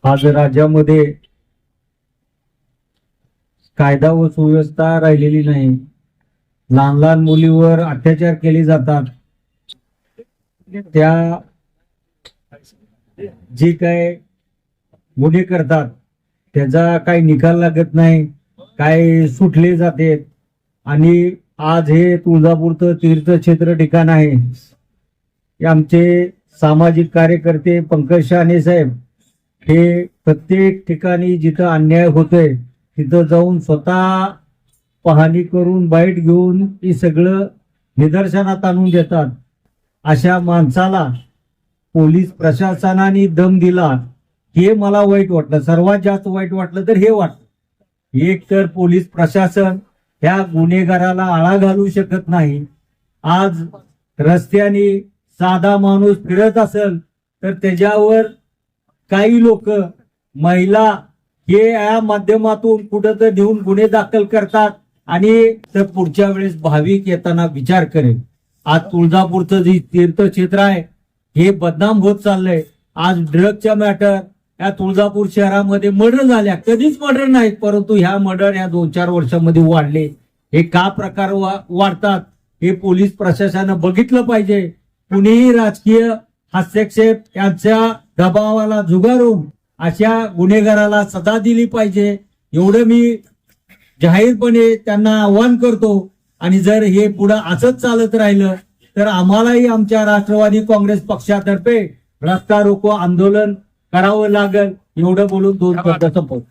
आज राज्यामध्ये कायदा व सुव्यवस्था राहिलेली नाही. लहान लहान मुलीवर अत्याचार केले जातात. त्या जे काय गुन्हे करतात त्याचा काही निकाल लागत नाही, काय सुटले जाते. आणि आज हे तुळजापूरचं तीर्थक्षेत्र ठिकाण आहे. आमचे सामाजिक कार्यकर्ते पंकज शहाणे साहेब हे प्रत्येक ठिकाणी जिथं अन्याय होतोय तिथं जाऊन स्वतः पाहणी करून बाईट घेऊन हे सगळं निदर्शनात आणून देतात. अशा माणसाला पोलीस प्रशासनाने दम दिला हे मला वाईट वाटलं. सर्वात जास्त वाईट वाटलं तर हे वाटलं. एक तर पोलीस प्रशासन ह्या गुन्हेगाराला आळा घालू शकत नाही. आज रस्त्याने साधा माणूस फिरत असेल तर त्याच्यावर काही लोक महिला हे या माध्यमातून कुठं तर नेऊन गुन्हे दाखल करतात आणि तर पुढच्या वेळेस भाविक येताना विचार करेल. आज तुळजापूरचं जे तीर्थक्षेत्र आहे हे बदनाम होत चाललंय. आज ड्रगच्या मॅटर या तुळजापूर शहरामध्ये मर्डर झाल्या, कधीच मर्डर नाहीत, परंतु ह्या मर्डर या 2-4 वर्षामध्ये वाढले. हे का प्रकार वाढतात हे पोलीस प्रशासनानं बघितलं पाहिजे. कुणीही राजकीय हस्तक्षेप यांच्या दबावाला झुगारून अशा गुन्हेगाराला सजा दिली पाहिजे, एवढं मी जाहीरपणे त्यांना आव्हान करतो. आणि जर हे पुढं असंच चालत राहिलं तर आम्हालाही आमच्या राष्ट्रवादी काँग्रेस पक्षातर्फे रस्ता रोको आंदोलन करावं लागेल. एवढं बोलून 2 शब्द संपवतो.